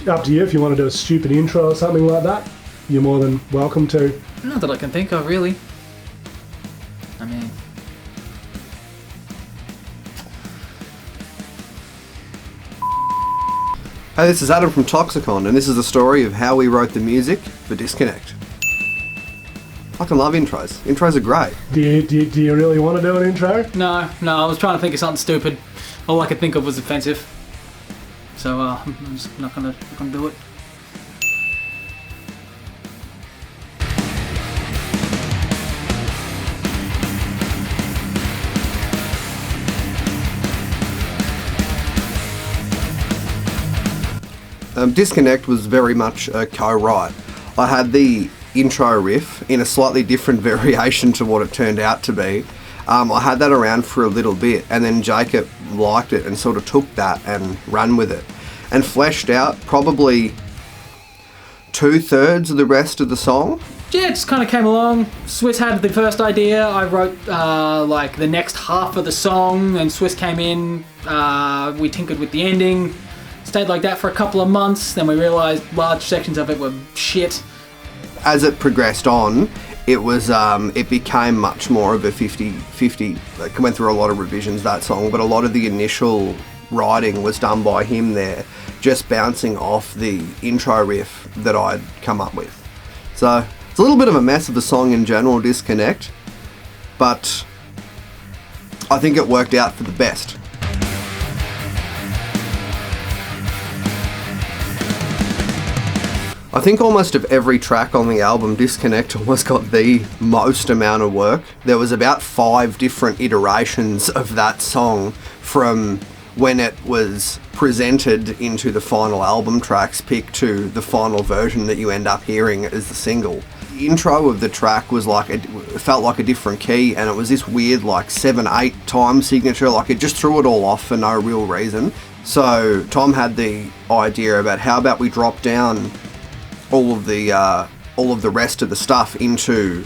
Up to you if you want to do a stupid intro or something like that. You're more than welcome to. Not that I can think of, really. I mean... Hey, this is Adam from Toxicon, and this is the story of how we wrote the music for Disconnect. I fucking love intros. Intros are great. Do you really want to do an intro? No, I was trying to think of something stupid. All I could think of was offensive. So, I'm just not gonna do it. Disconnect was very much a co-write. I had the intro riff in a slightly different variation to what it turned out to be. I had that around for a little bit, and then Jacob liked it and sort of took that and ran with it and fleshed out probably 2/3 of the rest of the song. Yeah, it just kind of came along. Swiss had the first idea. I wrote like the next half of the song, and Swiss came in. We tinkered with the ending. Stayed like that for a couple of months. Then we realised large sections of it were shit. As it progressed on, it was it became much more of a 50-50. It went through a lot of revisions, that song, but a lot of the initial writing was done by him there, just bouncing off the intro riff that I'd come up with. So it's a little bit of a mess of the song in general, Disconnect, but I think it worked out for the best. I think almost of every track on the album, Disconnect almost got the most amount of work. There was about 5 different iterations of that song from when it was presented into the final album tracks pick to the final version that you end up hearing as the single. The intro of the track was like, it felt like a different key, and it was this weird like 7/8 time signature, like it just threw it all off for no real reason. So Tom had the idea about how about we drop down all of the rest of the stuff into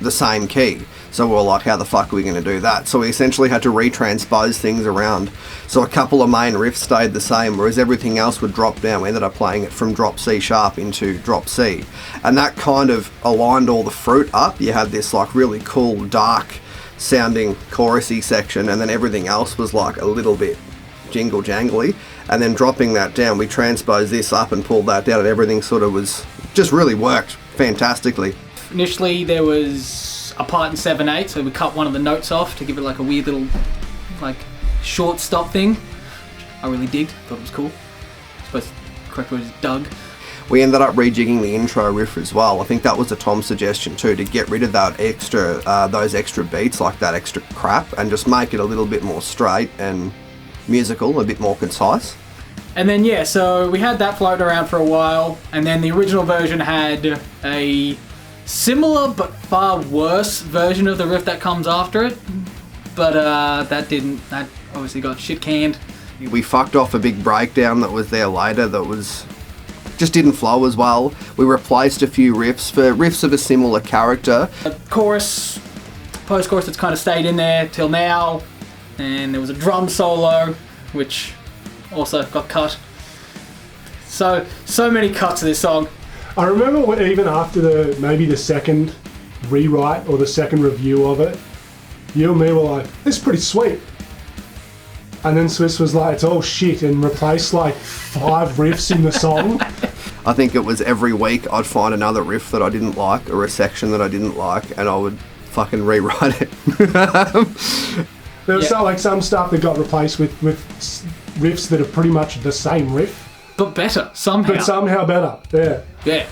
the same key. So we were like, how the fuck are we going to do that? So we essentially had to retranspose things around. So a couple of main riffs stayed the same, whereas everything else would drop down. We ended up playing it from drop C sharp into drop C. And that kind of aligned all the fruit up. You had this like really cool, dark sounding chorusy section, and then everything else was like a little bit jingle jangly. And then dropping that down, we transposed this up and pulled that down, and everything sort of was just really worked fantastically. Initially there was a part in 7/8, so we cut one of the notes off to give it like a weird little like short stop thing. I really digged, thought it was cool. I suppose the correct word is dug. We ended up rejigging the intro riff as well. I think that was a Tom suggestion too, to get rid of that extra, those extra beats, like that extra crap, and just make it a little bit more straight and musical, a bit more concise. And then yeah, so we had that floating around for a while, and then the original version had a similar but far worse version of the riff that comes after it, but that obviously got shit canned. We fucked off a big breakdown that was there later that was just didn't flow as well. We replaced a few riffs for riffs of a similar character. A chorus, post-chorus that's kind of stayed in there till now, and there was a drum solo which also got cut. So many cuts of this song. I remember even after maybe the second rewrite or the second review of it, you and me were like, this is pretty sweet. And then Swiss was like, it's all shit, and replaced like 5 riffs in the song. I think it was every week I'd find another riff that I didn't like or a section that I didn't like, and I would fucking rewrite it. There was like some stuff that got replaced with riffs that are pretty much the same riff. But better, somehow. But somehow better, yeah. Yeah.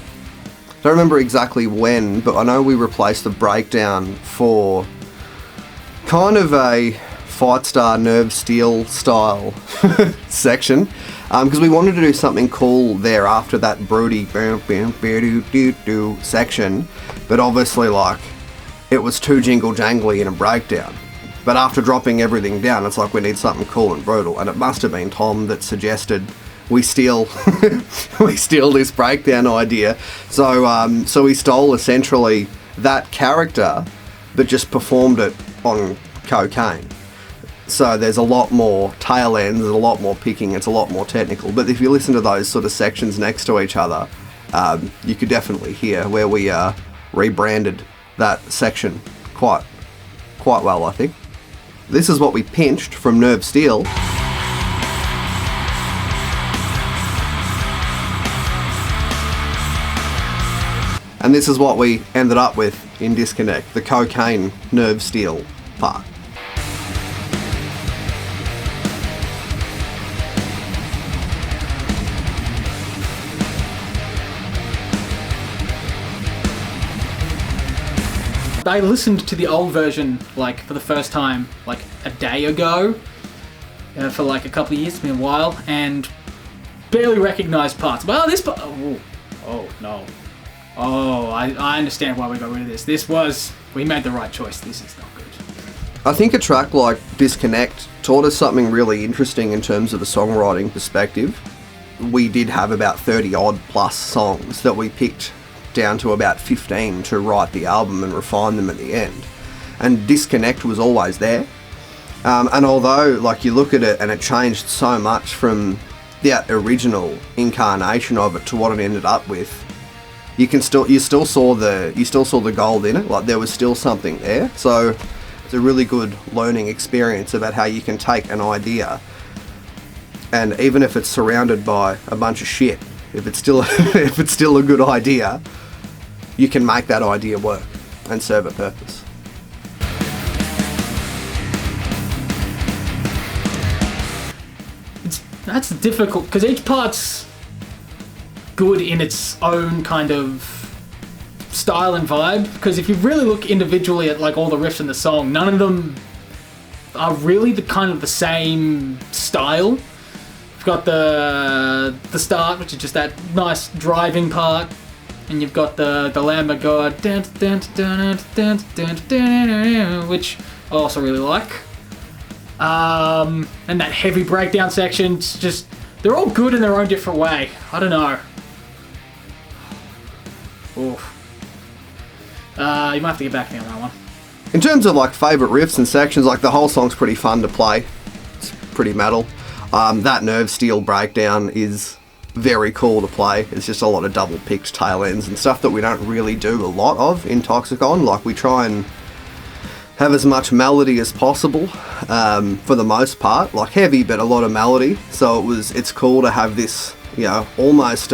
Don't remember exactly when, but I know we replaced the breakdown for kind of a Fightstar Nerve Steel style section, because we wanted to do something cool there after that broody section, but obviously like it was too jingle jangly in a breakdown. But after dropping everything down, it's like we need something cool and brutal, and it must have been Tom that suggested we steal this breakdown idea. So we stole essentially that character, but just performed it on cocaine. So there's a lot more tail ends, there's a lot more picking, it's a lot more technical. But if you listen to those sort of sections next to each other, you could definitely hear where we rebranded that section quite well, I think. This is what we pinched from Nerve Steel. And this is what we ended up with in Disconnect, the cocaine Nerve Steel part. I listened to the old version like for the first time like a day ago for like a couple of years, it's been a while, and barely recognised parts. Well, this part, oh no. Oh, I understand why we got rid of this. We made the right choice. This is not good. I think a track like Disconnect taught us something really interesting in terms of a songwriting perspective. We did have about 30 odd plus songs that we picked down to about 15 to write the album and refine them at the end. And Disconnect was always there. And although like you look at it and it changed so much from that original incarnation of it to what it ended up with, you still saw the gold in it. Like there was still something there. So it's a really good learning experience about how you can take an idea, and even if it's surrounded by a bunch of shit, if it's still a good idea, you can make that idea work and serve a purpose. That's difficult because each part's good in its own kind of style and vibe. Because if you really look individually at like all the riffs in the song, none of them are really the kind of the same style. You've got the start, which is just that nice driving part, and you've got the Lamb of God, which I also really like. And that heavy breakdown section, just they're all good in their own different way. I don't know. Oof. You might have to get back to me on that one. In terms of like favourite riffs and sections, like the whole song's pretty fun to play. It's pretty metal. That Nerve Steel breakdown is very cool to play. It's just a lot of double picked tail ends and stuff that we don't really do a lot of in Toxicon. Like we try and have as much melody as possible for the most part, like heavy but a lot of melody. So it's cool to have this, you know, almost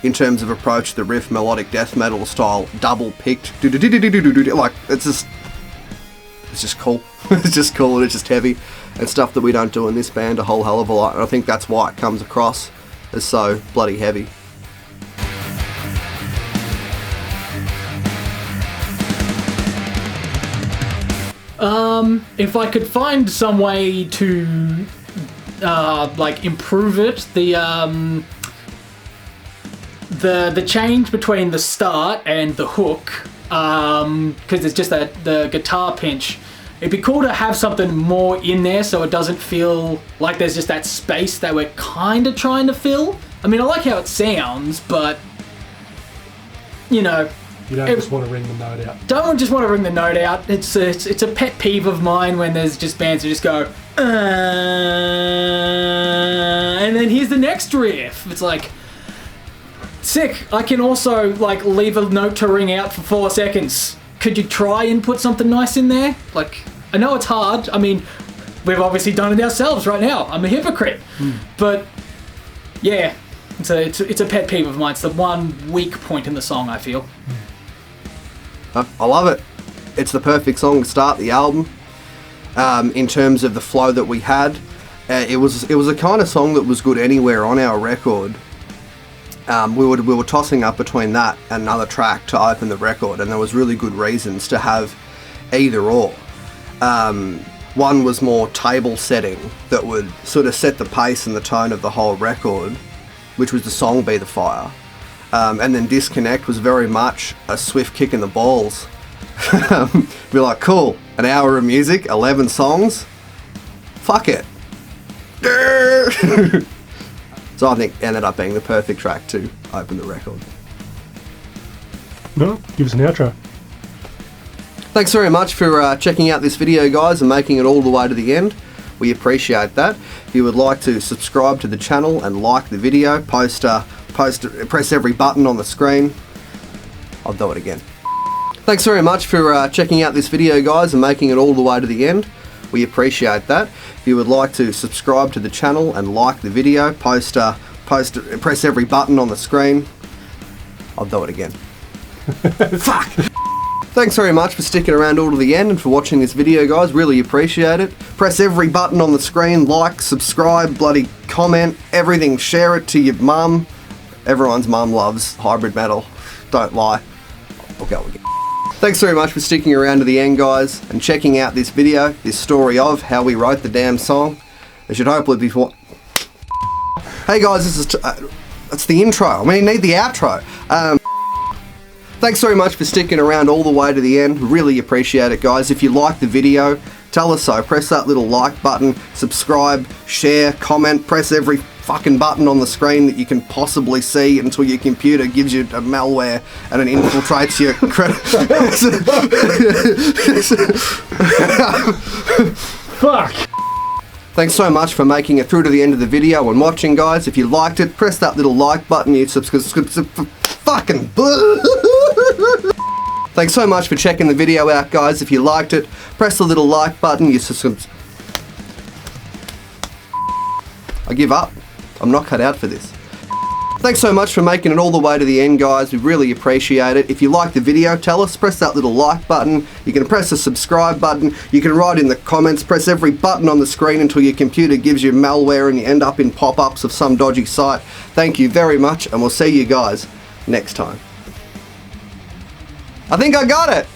in terms of approach the riff melodic death metal style double picked like it's just cool. It's just cool and it's just heavy and stuff that we don't do in this band a whole hell of a lot, and I think that's why it comes across as so bloody heavy. If I could find some way to like improve it, the change between the start and the hook, because it's just the guitar pinch, it'd be cool to have something more in there so it doesn't feel like there's just that space that we're kind of trying to fill. I mean, I like how it sounds, but you know, you don't just want to ring the note out. Don't just want to ring the note out. It's a pet peeve of mine when there's just bands who just go, and then here's the next riff. It's like, sick. I can also like leave a note to ring out for 4 seconds. Could you try and put something nice in there? Like, I know it's hard. I mean, we've obviously done it ourselves right now. I'm a hypocrite. But yeah, it's a pet peeve of mine. It's the one weak point in the song, I feel. I love it. It's the perfect song to start the album. In terms of the flow that we had, it was a kind of song that was good anywhere on our record. We were tossing up between that and another track to open the record, and there was really good reasons to have either or. One was more table setting that would sort of set the pace and the tone of the whole record, which was the song Be the Fire. And then Disconnect was very much a swift kick in the balls. Be like, cool, an hour of music, 11 songs, fuck it. So I think it ended up being the perfect track to open the record. No, give us an outro. Thanks very much for checking out this video, guys, and making it all the way to the end. We appreciate that. If you would like to subscribe to the channel and like the video, press every button on the screen. I'll do it again. Thanks very much for checking out this video, guys, and making it all the way to the end. We appreciate that. If you would like to subscribe to the channel and like the video, press every button on the screen. I'll do it again. Fuck! Thanks very much for sticking around all to the end and for watching this video, guys. Really appreciate it. Press every button on the screen, like, subscribe, bloody comment, everything. Share it to your mum. Everyone's mum loves hybrid metal. Don't lie. I'll go again. Thanks very much for sticking around to the end, guys, and checking out this video, this story of how we wrote the damn song. It should hopefully be for... Hey guys, this is... that's the intro. I mean, you need the outro. Thanks very much for sticking around all the way to the end. Really appreciate it, guys. If you like the video, tell us so. Press that little like button, subscribe, share, comment, press every fucking button on the screen that you can possibly see until your computer gives you a malware and it infiltrates your credit. Fuck! Thanks so much for making it through to the end of the video and watching, guys. If you liked it, press that little like button. You fucking... Thanks so much for checking the video out, guys. If you liked it, press the little like button. I give up. I'm not cut out for this. Thanks so much for making it all the way to the end, guys. We really appreciate it. If you like the video, tell us. Press that little like button. You can press the subscribe button. You can write in the comments. Press every button on the screen until your computer gives you malware and you end up in pop-ups of some dodgy site. Thank you very much, and we'll see you guys next time. I think I got it!